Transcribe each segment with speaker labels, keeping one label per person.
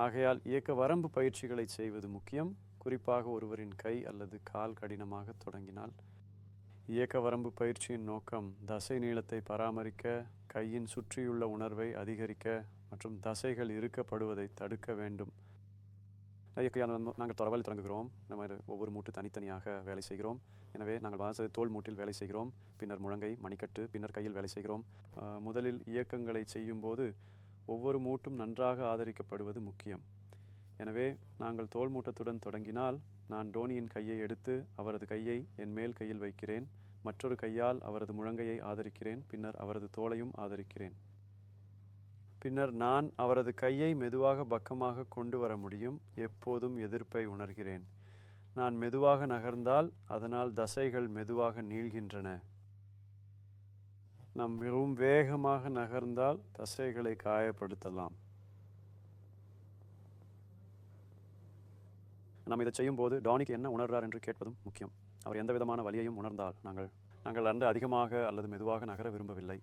Speaker 1: ஆகையால் இயக்க வரம்பு பயிற்சிகளை செய்வது முக்கியம். குறிப்பாக ஒருவரின் கை அல்லது கால் கடினமாக தொடங்கினால். இயக்க வரம்பு பயிற்சியின் நோக்கம் தசை நீளத்தை பராமரிக்க, கையின் சுற்றியுள்ள உணர்வை அதிகரிக்க மற்றும் தசைகள் இறுக்கப்படுவதை தடுக்க வேண்டும். நாங்கள் தொடர்பால் தொடங்குகிறோம். நம்ம ஒவ்வொரு மூட்டு தனித்தனியாக வேலை செய்கிறோம். எனவே நாங்கள் தோல் மூட்டில் வேலை செய்கிறோம், பின்னர் முழங்கை, மணிக்கட்டு, பின்னர் கையில் வேலை செய்கிறோம். முதலில் இயக்கங்களை செய்யும்போது ஒவ்வொரு மூட்டும் நன்றாக ஆதரிக்கப்படுவது முக்கியம். எனவே நாங்கள் தோல் மூட்டத்துடன் தொடங்கினால், நான் டோனியின் கையை எடுத்து அவரது கையை என் மேல் கையில் வைக்கிறேன். மற்றொரு கையால் அவரது முழங்கையை ஆதரிக்கிறேன். பின்னர் அவரது தோளையும் ஆதரிக்கிறேன். பின்னர் நான் அவரது கையை மெதுவாக பக்கமாக கொண்டு வர முடியும். எப்போதும் எதிர்ப்பை உணர்கிறேன். நான் மெதுவாக நகர்ந்தால் அதனால் தசைகள் மெதுவாக நீள்கின்றன. நாம் மிகவும் வேகமாக நகர்ந்தால் தசைகளை காயப்படுத்தலாம். நாம் இதை செய்யும்போது டானிக்கு என்ன உணர்றார் என்று கேட்பதும் முக்கியம். அவர் எந்த விதமான வலியையும் உணர்ந்தால் நாங்கள் அன்று அதிகமாக அல்லது மெதுவாக நகர விரும்பவில்லை.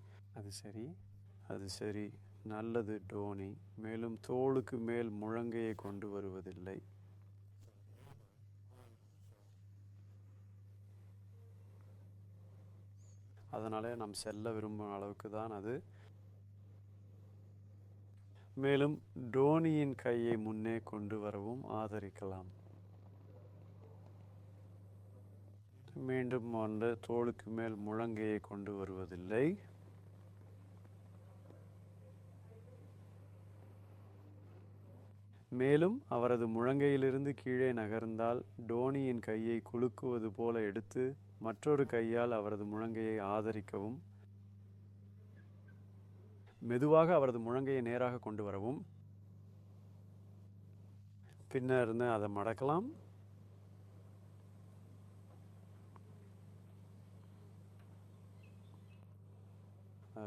Speaker 1: அது சரி, நல்லது டோனி. மேலும் தோளுக்கு மேல் முழங்கையை கொண்டு வருவதில்லை. அதனாலே நாம் செல்ல விரும்பும் அளவுக்கு தான் அது. மேலும் டோனியின் கையை முன்னே கொண்டு வரவும் ஆதரிக்கலாம். மீண்டும் தோளுக்கு மேல் முழங்கையை கொண்டு வருவதில்லை. மேலும் அவரது முழங்கையிலிருந்து கீழே நகர்ந்தால் டோனியின் கையை குலுக்குவது போல எடுத்து மற்றொரு கையால் அவரது முழங்கையை ஆதரிக்கவும், மெதுவாக அவரது முழங்கையை நேராக கொண்டு வரவும், பின்னர் அதை மடக்கலாம்.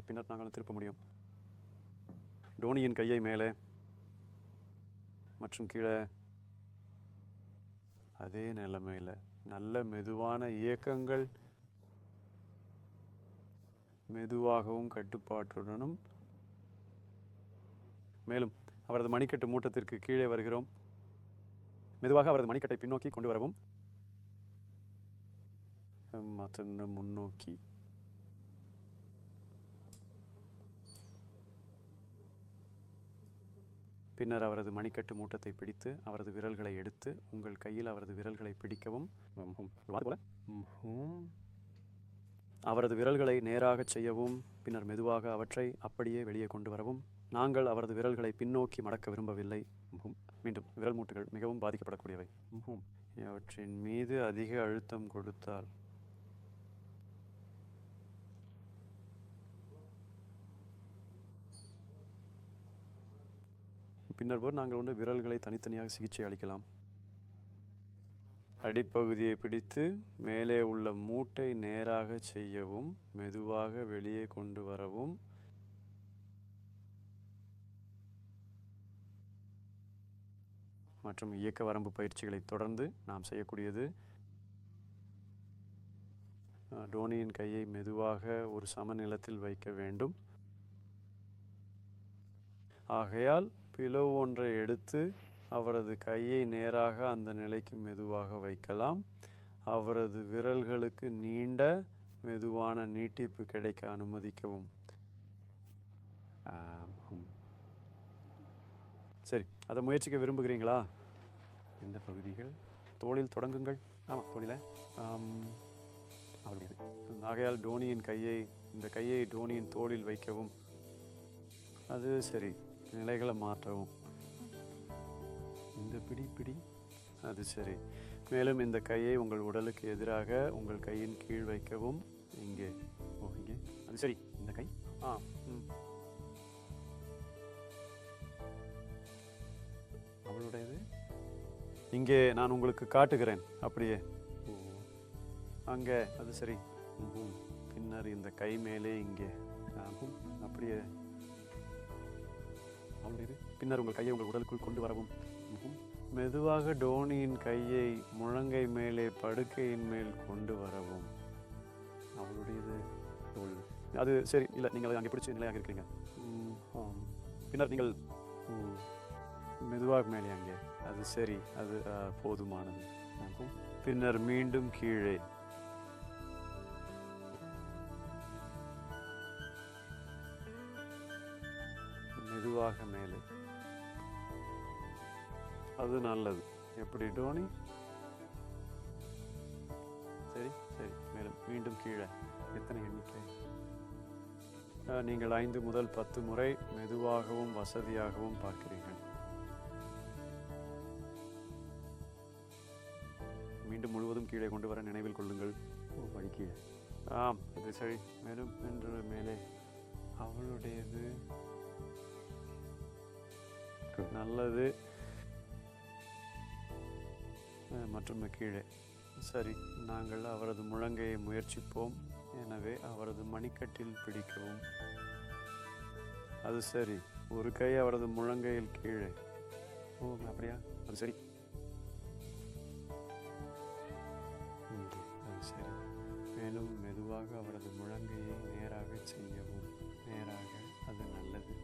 Speaker 1: பின்னர் நாங்கள் திருப்ப முடியும். டோனியின் கையை மேலே மற்றும் கீழே அதே நிலைமையில் நல்ல மெதுவான இயக்கங்கள், மெதுவாகவும் கட்டுப்பாட்டுடனும். மேலும் அவரது மணிக்கட்டு மூட்டத்திற்கு கீழே வருகிறோம். மெதுவாக அவரது மணிக்கட்டை பின்னோக்கி கொண்டு வரவும், முன்னோக்கி. பின்னர் அவரது மணிக்கட்டு மூட்டத்தை பிடித்து அவரது விரல்களை எடுத்து உங்கள் கையில் அவரது விரல்களை பிடிக்கவும், அவரது விரல்களை நேராக செய்யவும், பின்னர் மெதுவாக அவற்றை அப்படியே வெளியே கொண்டு வரவும். நாங்கள் அவரது விரல்களை பின்னோக்கி மடக்க விரும்பவில்லை. மீண்டும் விரல் மூட்டுகள் மிகவும் பாதிக்கப்படக்கூடியவை. அவற்றின் மீது அதிக அழுத்தம் கொடுத்தால் பின்னர் நாங்கள் விரல்களை தனித்தனியாக சிகிச்சை அளிக்கலாம். அடிப்பகுதியை பிடித்து மேலே உள்ள மூட்டை நேராக செய்யவும், மெதுவாக வெளியே கொண்டு வரவும். மற்றும் இயக்க வரம்பு பயிற்சிகளை தொடர்ந்து நாம் செய்யக்கூடியது, டோனியின் கையை மெதுவாக ஒரு சமநிலத்தில் வைக்க வேண்டும். ஆகையால் பிளவு ஒன்றை எடுத்து அவரது கையை நேராக அந்த நிலைக்கு மெதுவாக வைக்கலாம். அவரது விரல்களுக்கு நீண்ட மெதுவான நீட்டிப்பு கிடைக்க அனுமதிக்கவும். சரி, அதை முயற்சிக்க விரும்புகிறீங்களா? இந்த பகுதிகள் தோளில் தொடங்குங்கள். ஆமாம், தோளில். ஆகையால் டோனியின் இந்த கையை டோனியின் தோளில் வைக்கவும். அது சரி, நிலைகளை மாற்றவும். இந்த பிடி. அது சரி. மேலும் இந்த கையை உங்கள் உடலுக்கு எதிராக உங்கள் கையின் கீழ் வைக்கவும். இங்கே. இங்கே. அது சரி. இந்த கை. அவளுடையது இங்கே நான் உங்களுக்கு காட்டுகிறேன். அப்படியே அங்கே. அது சரி. பின்னர் இந்த கை மேலே இங்கே. அப்படியே. பின்னர் உங்கள் கையை உங்கள் உடலுக்குள் கொண்டு வரவும். மெதுவாக டோனியின் கையை முழங்கை மேலே படுக்கையின் மேல் கொண்டு வரவும். அவளுடையது. அது சரி. இல்லை, நீங்கள் அங்கே பிடிச்ச நிலையாக இருக்கிறீங்க. பின்னர் நீங்கள் மெதுவாக மேலே அங்கே. அது சரி, அது போதுமானது. பின்னர் மீண்டும் கீழே. மெதுவாக மேலே. அது நல்லது. எப்படி டோனி? சரி சரி, மேலும் மீண்டும் கீழே. எத்தனை எண்ணிக்கை? நீங்கள் 5 முதல் 10 முறை மெதுவாகவும் வசதியாகவும் பார்க்கிறீர்கள். மீண்டும் முழுவதும் கீழே கொண்டு வர நினைவில் கொள்ளுங்கள். படி கீழே. ஆம், இது சரி. மேலும் என்று மேலே. அவளுடையது நல்லது. மற்றும் கீழே. சரி, நாங்கள் அவரது முழங்கையை முயற்சிப்போம். எனவே அவரது மணிக்கட்டில் பிடிக்கவும். அது சரி. ஒரு கை அவரது முழங்கையில் கீழே. ஓ, அப்படியா? அது சரி. அது சரி. மேலும் மெதுவாக அவரது முழங்கையை நேராக செய்யவும். நேராக. அது நல்லது.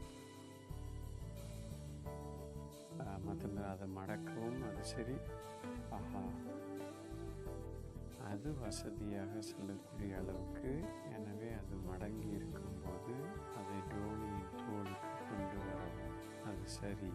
Speaker 1: மற்ற அதை மடக்கவும். அது சரி. ஆஹா, அது வசதியாக செல்லக்கூடிய அளவுக்கு. எனவே அது மடங்கி இருக்கும்போது அதை டோனியின் தோலுக்கு கொண்டு வரவும். அது சரி.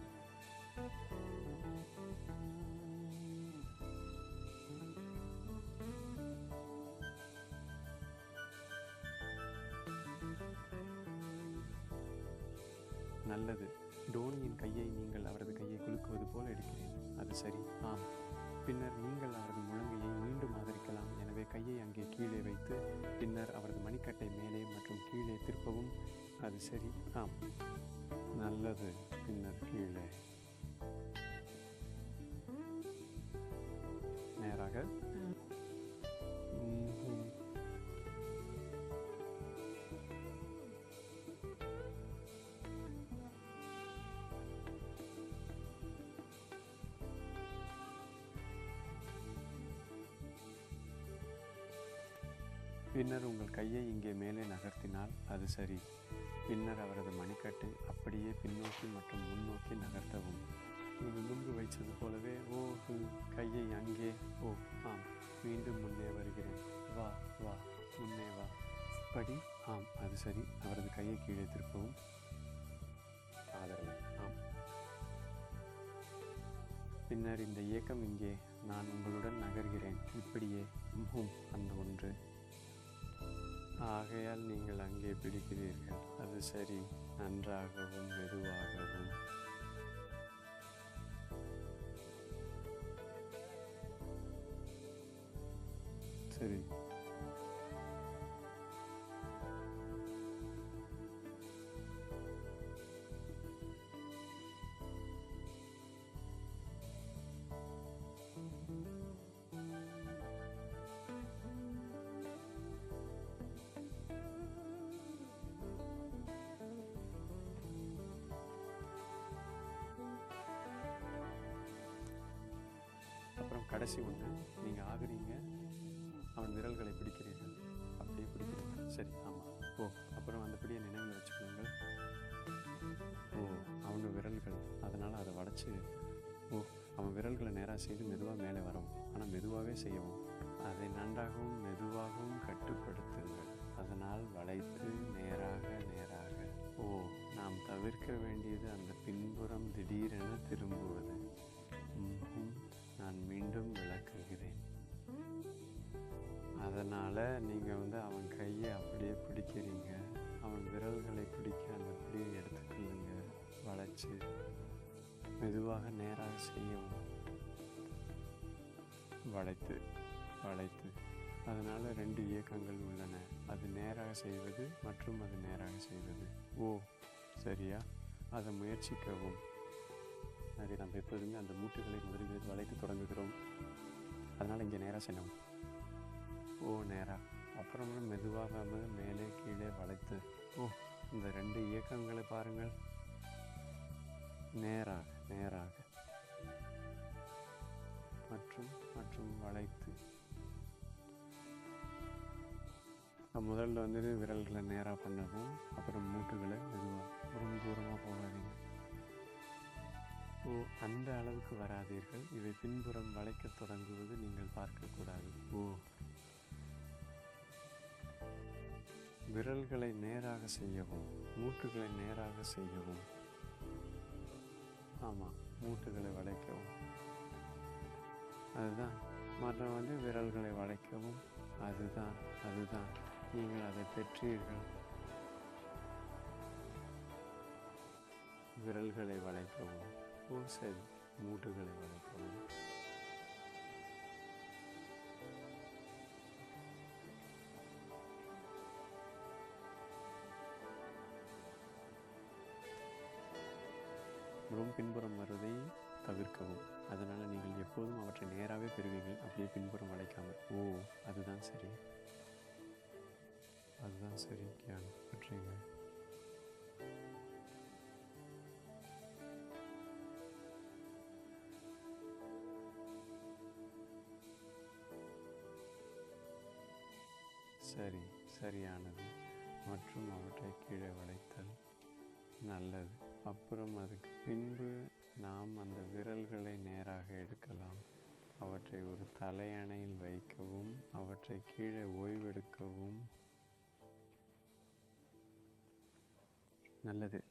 Speaker 1: நல்லது. டோனியின் கையை நீங்கள் அவரது கையை குலுக்குவது போல எடுக்கிறேன். அது சரி. ஆம். பின்னர் நீங்கள் அவரது முழங்கையை மீண்டும் ஆதரிக்கலாம். எனவே கையை அங்கே கீழே வைத்து பின்னர் அவரது மணிக்கட்டை மேலே மற்றும் கீழே திருப்பவும். அது சரி. ஆம், நல்லது. பின்னர் கீழே. நேராக. பின்னர் உங்கள் கையை இங்கே மேலே நகர்த்தினால் அது சரி. பின்னர் அவரது மணிக்கட்டை அப்படியே பின்னோக்கி மற்றும் முன்னோக்கி நகர்த்தவும். நீங்கள் முன்பு வைத்தது போலவே. ஓ, கையை அங்கே. ஓ, ஆம். மீண்டும் முன்னே வருகிறேன். வா வா, முன்னே வா. படி. ஆம், அது சரி. அவரது கையை கீழே திருப்பவும். ஆதரவு. ஆம். பின்னர் இந்த இயக்கம் இங்கே. நான் உங்களுடன் நகர்கிறேன். இப்படியே. அந்த ஒன்று. ஆகையால் நீங்கள் அங்கே பிடிக்கிறீர்கள். அது சரி. நன்றாகவும் மெதுவாகவும். சரி. அப்புறம் கடைசி ஒன்று. நீங்கள் ஆகுறீங்க. அவன் விரல்களை பிடிக்கிறீர்கள். அப்படியே பிடிக்கிறீர்கள். சரி. ஆமாம். ஓ, அப்புறம் அந்த பிடியை நினைவில் வச்சுக்கோங்க. ஓ, அவனோட விரல்கள். அதனால் அதை வளைச்சி. ஓ, அவன் விரல்களை நேராக செய்து மெதுவாக மேலே வரவும். ஆனால் மெதுவாகவே செய்யவும். அதை நன்றாகவும் மெதுவாகவும் கட்டுப்படுத்துங்கள். அதனால் வளைத்து நேராக நேராக. ஓ, நாம் தவிர்க்க வேண்டியது அந்த பின்புறம் திடீரென திரும்புவது. நான் மீண்டும் விளக்குகிறேன். அதனால் நீங்கள் அவன் கையை அப்படியே பிடிக்கிறீங்க. அவன் விரல்களை பிடிக்க அந்த பிடியை எடுத்துக்கொள்ளுங்க. வளைச்சு மெதுவாக நேராக செய்யவும். வளைத்து வளைத்து. அதனால் 2 இயக்கங்கள் உள்ளன. அது நேராக செய்வது மற்றும் அது நேராக செய்வது. ஓ, சரியா? அதை முயற்சிக்கவும். அதை நம்ம எப்போதுமே அந்த மூட்டுகளை முதலில் வளைத்து தொடங்குகிறோம். அதனால் இங்கே நேராக செய்யணும். ஓ, நேராக. அப்புறமா மெதுவாக மேலே கீழே வளைத்து. ஓ, இந்த 2 இயக்கங்களை பாருங்கள். நேராக நேராக மற்றும் மற்றும் வளைத்து. முதல்ல விரல்களை நேராக பண்ணவும். அப்புறம் மூட்டுகளை மெதுவாக. ரொம்ப தூரமாக போகாதீங்க.
Speaker 2: ஓ, அந்த அளவுக்கு வராதீர்கள். இவை பின்புறம் வளைக்கத் தொடங்குவது நீங்கள் பார்க்கக்கூடாது. ஓ, விரல்களை நேராக செய்யவும், மூட்டுகளை நேராக செய்யவும். ஆமாம், மூட்டுகளை வளைக்கவும். அதுதான். மற்ற விரல்களை வளைக்கவும். அதுதான், அதுதான். நீங்கள் அதை பெற்றீர்கள். விரல்களை வளைக்கவும். ஓ, சரி. மூட்டுகளை வளைக்கவும். பின்புறம் வருவதை தவிர்க்கவும். அதனால் நீங்கள் எப்போதும் அவற்றை நேராகவே பெறுவீர்கள், அப்படியே பின்புறம் வளைக்காமல். ஓ, அதுதான் சரி, அதுதான் சரி. கியான் பற்றீங்க. சரி, சரியானது. மற்றும் அவற்றை கீழே வளைத்தல் நல்லது. அப்புறம் அதுக்கு பின்பு நாம் அந்த விரல்களை நேராக எடுக்கலாம். அவற்றை ஒரு தலையணையில் வைக்கவும், அவற்றை கீழே ஓய்வெடுக்கவும். நல்லது.